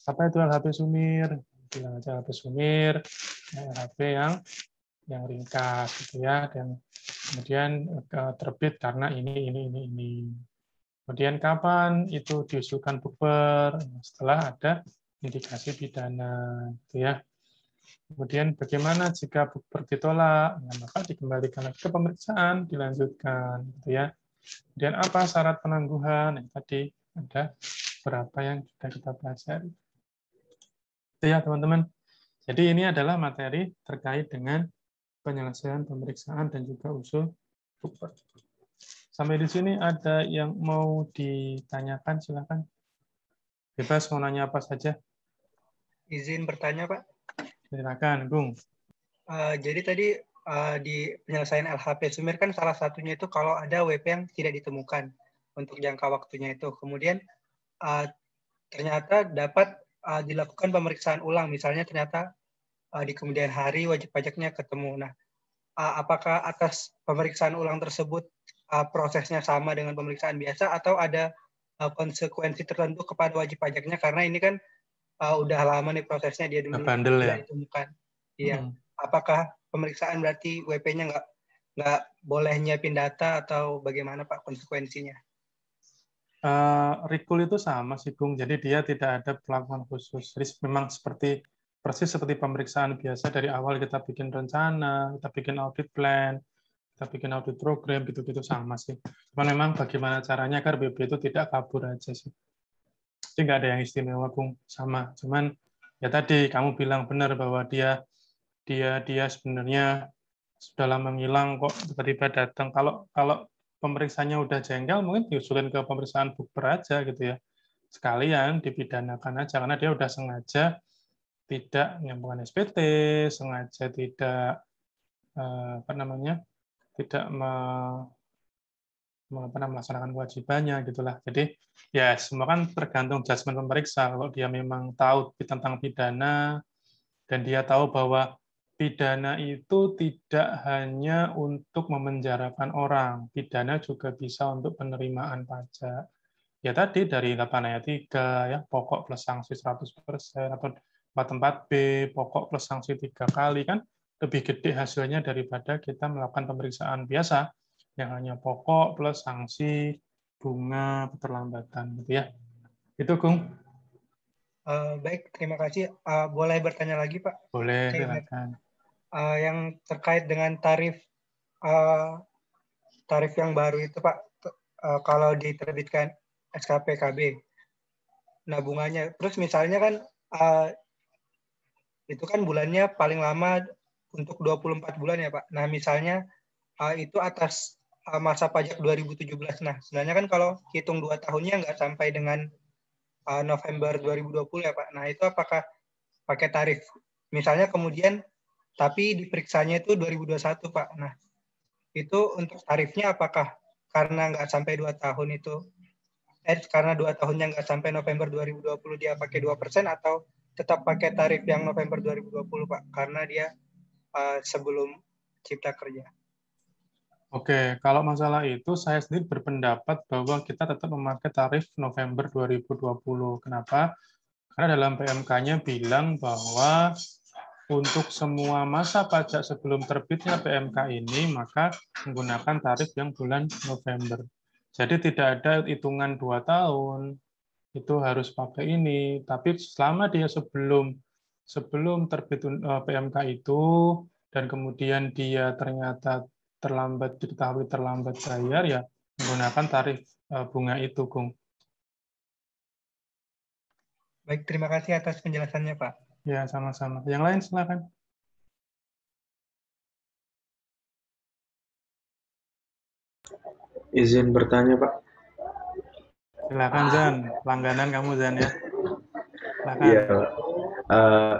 Apa itu LHP sumir? Bilang aja LHP sumir, LHP yang ringkas gitu ya, dan kemudian terbit karena ini. Kemudian kapan itu diusulkan bukber? Setelah ada indikasi pidana, gitu ya. Kemudian bagaimana jika bukber ditolak? Nah, maka dikembalikan lagi ke pemeriksaan, dilanjutkan, gitu ya. Kemudian apa syarat penangguhan? Nah, tadi ada beberapa yang sudah kita pelajari. Itu ya, teman-teman. Jadi ini adalah materi terkait dengan penyelesaian pemeriksaan dan juga usul bukber. Sampai di sini ada yang mau ditanyakan, silakan. Bebas mau nanya apa saja. Izin bertanya, Pak. Silakan, Gung. Jadi tadi di penyelesaian LHP sumir kan salah satunya itu kalau ada WP yang tidak ditemukan untuk jangka waktunya itu. Kemudian ternyata dapat dilakukan pemeriksaan ulang, misalnya ternyata di kemudian hari wajib pajaknya ketemu. Nah, apakah atas pemeriksaan ulang tersebut prosesnya sama dengan pemeriksaan biasa atau ada konsekuensi tertentu kepada wajib pajaknya karena ini kan udah lama nih prosesnya dia dulu tidak ditemukan. Iya. Apakah pemeriksaan berarti WP-nya nggak boleh nyiapin data atau bagaimana Pak konsekuensinya? Recall itu sama sih, Gung. Jadi dia tidak ada perlakuan khusus. Jadi memang persis seperti pemeriksaan biasa, dari awal kita bikin rencana, kita bikin audit plan, kita bikin audit program, gitu-gitu sama sih. Cuman memang bagaimana caranya agar BB itu tidak kabur aja sih. Jadi nggak ada yang istimewa, Gung. Sama. Cuman ya tadi kamu bilang benar bahwa dia sebenarnya sudah lama menghilang kok tiba-tiba datang. Kalau pemeriksaannya udah jengkel, mungkin diusulin ke pemeriksaan bukber aja gitu ya. Sekalian dipidanakan aja karena dia udah sengaja tidak menyambungkan SPT, sengaja tidak melaksanakan kewajibannya gitulah. Jadi ya semua kan tergantung judgement pemeriksa. Kalau dia memang tahu tentang pidana dan dia tahu bahwa pidana itu tidak hanya untuk memenjarakan orang, pidana juga bisa untuk penerimaan pajak. Ya tadi dari 8 ayat 3 ya, pokok plus sanksi 100% atau 44B, pokok plus sanksi 3 kali kan lebih gede hasilnya daripada kita melakukan pemeriksaan biasa yang hanya pokok plus sanksi bunga keterlambatan gitu ya. Itu Gung. Baik, terima kasih. Boleh bertanya lagi, Pak? Boleh, silakan. Yang terkait dengan tarif yang baru itu, Pak, kalau diterbitkan SKPKB, nah bunganya. Terus misalnya kan itu kan bulannya paling lama untuk 24 bulan ya, Pak. Nah, misalnya itu atas masa pajak 2017. Nah, sebenarnya kan kalau hitung 2 tahunnya nggak sampai dengan November 2020 ya, Pak. Nah, itu apakah pakai tarif? Misalnya kemudian tapi diperiksanya itu 2021, Pak. Nah, itu untuk tarifnya apakah karena nggak sampai 2 tahun itu, karena 2 tahunnya nggak sampai November 2020 dia pakai 2% atau tetap pakai tarif yang November 2020, Pak? Karena dia sebelum Cipta Kerja. Oke, kalau masalah itu saya sendiri berpendapat bahwa kita tetap memakai tarif November 2020. Kenapa? Karena dalam PMK-nya bilang bahwa untuk semua masa pajak sebelum terbitnya PMK ini, maka menggunakan tarif yang bulan November. Jadi tidak ada hitungan 2 tahun, itu harus pakai ini. Tapi selama dia sebelum terbit PMK itu, dan kemudian dia ternyata diketahui terlambat bayar, ya menggunakan tarif bunga itu, Gung. Baik, terima kasih atas penjelasannya, Pak. Ya, sama-sama. Yang lain silakan. Izin bertanya, Pak. Silakan, Zan. Langganan kamu, Zan, ya. Silakan. Iya, Pak.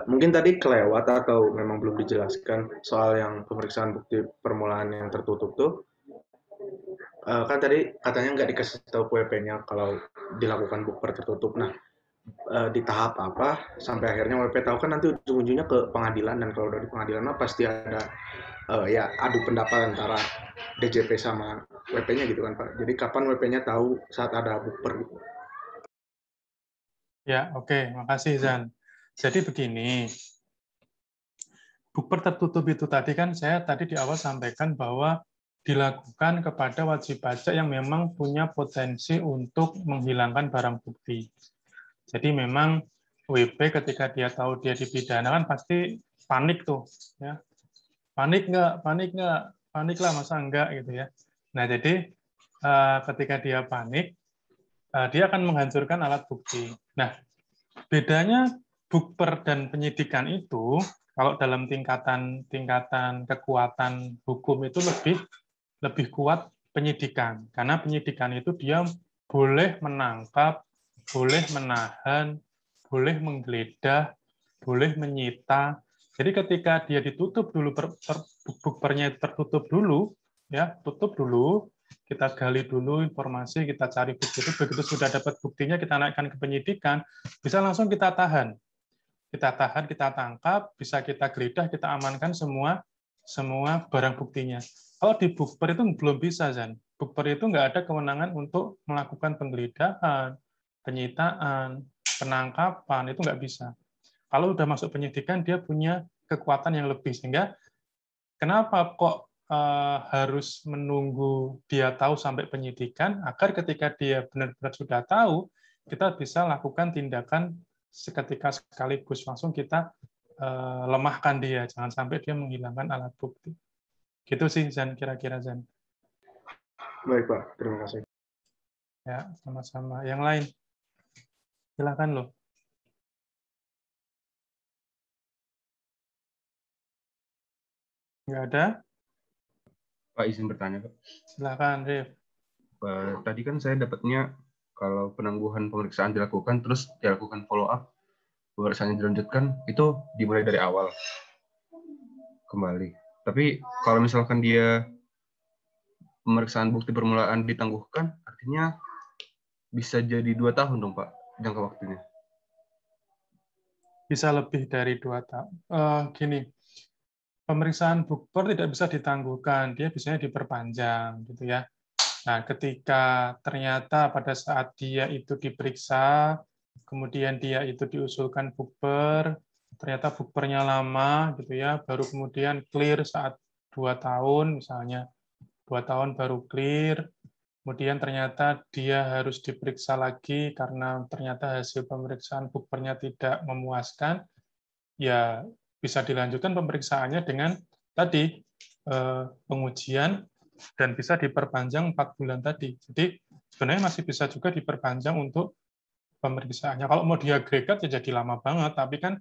Mungkin tadi kelewat atau memang belum dijelaskan soal yang pemeriksaan bukti permulaan yang tertutup tuh. Kan tadi katanya nggak dikasih tahu WP-nya kalau dilakukan bukper tertutup. Nah, di tahap apa sampai akhirnya WP tahu kan nanti ujung-ujungnya ke pengadilan, dan kalau udah di pengadilan mah pasti ada ya adu pendapat antara DJP sama WP-nya gitu kan, Pak. Jadi kapan WP-nya tahu saat ada bukper gitu? Ya, oke. Makasih, Zan. Jadi begini, bukper tertutup itu tadi kan saya tadi di awal sampaikan bahwa dilakukan kepada wajib pajak yang memang punya potensi untuk menghilangkan barang bukti. Jadi memang WP ketika dia tahu dia dipidana kan pasti panik tuh, ya. Panik nggak? Panik nggak? Panik lah, masa enggak gitu ya. Nah, jadi ketika dia panik, dia akan menghancurkan alat bukti. Nah, bedanya bukper dan penyidikan itu, kalau dalam tingkatan kekuatan hukum itu lebih kuat penyidikan, karena penyidikan itu dia boleh menangkap, boleh menahan, boleh menggeledah, boleh menyita. Jadi ketika dia ditutup dulu, bukpernya tertutup dulu, ya tutup dulu, kita gali dulu informasi, kita cari bukti itu, begitu sudah dapat buktinya kita naikkan ke penyidikan, bisa langsung kita tahan, kita tangkap, bisa kita geledah, kita amankan semua barang buktinya. Kalau di bukper itu belum bisa, Zan. Bukper itu nggak ada kewenangan untuk melakukan penggeledahan, penyitaan, penangkapan, itu nggak bisa. Kalau udah masuk penyidikan, dia punya kekuatan yang lebih. Sehingga kenapa kok harus menunggu dia tahu sampai penyidikan, agar ketika dia benar-benar sudah tahu, kita bisa lakukan tindakan seketika sekaligus, langsung kita lemahkan dia, jangan sampai dia menghilangkan alat bukti. Gitu sih, Zan, kira-kira, Zan. Baik, Pak. Terima kasih. Ya, sama-sama. Yang lain, silakan loh. Nggak ada? Pak, izin bertanya, Pak. Silakan, Rif. Tadi kan saya dapatnya kalau penangguhan pemeriksaan dilakukan, terus dilakukan follow-up, pemeriksaannya dilanjutkan, itu dimulai dari awal kembali. Tapi kalau misalkan dia pemeriksaan bukti permulaan ditangguhkan, artinya bisa jadi 2 tahun dong, Pak, jangka waktunya. Bisa lebih dari 2 tahun. Gini, pemeriksaan bukber tidak bisa ditangguhkan, dia biasanya diperpanjang, gitu ya. Nah, ketika ternyata pada saat dia itu diperiksa, kemudian dia itu diusulkan bukber, ternyata bukbernya lama, gitu ya, baru kemudian clear saat 2 tahun, misalnya 2 tahun baru clear, kemudian ternyata dia harus diperiksa lagi karena ternyata hasil pemeriksaan bukbernya tidak memuaskan, ya bisa dilanjutkan pemeriksaannya dengan tadi pengujian dan bisa diperpanjang 4 bulan tadi. Jadi sebenarnya masih bisa juga diperpanjang untuk pemeriksaannya. Kalau mau diagregat ya jadi lama banget, tapi kan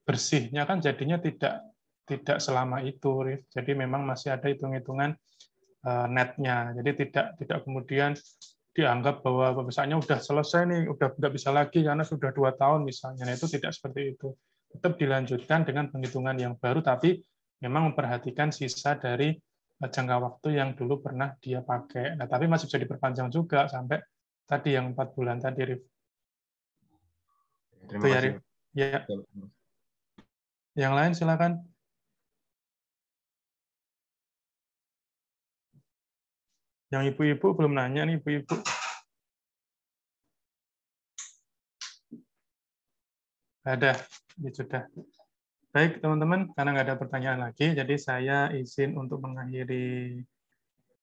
bersihnya kan jadinya tidak selama itu. Jadi memang masih ada hitung-hitungan netnya. Jadi tidak kemudian dianggap bahwa pemeriksaannya udah selesai nih, udah nggak bisa lagi karena sudah 2 tahun misalnya. Nah, itu tidak seperti itu. Tetap dilanjutkan dengan penghitungan yang baru, tapi memang memperhatikan sisa dari jangka waktu yang dulu pernah dia pakai. Nah, tapi masih bisa diperpanjang juga sampai tadi yang 4 bulan tadi, Rif. Terima Itu ya, kasih. Rif. Ya. Yang lain silakan. Yang ibu-ibu belum nanya nih, ibu-ibu. Ada, ya sudah. Baik, teman-teman, karena nggak ada pertanyaan lagi, jadi saya izin untuk mengakhiri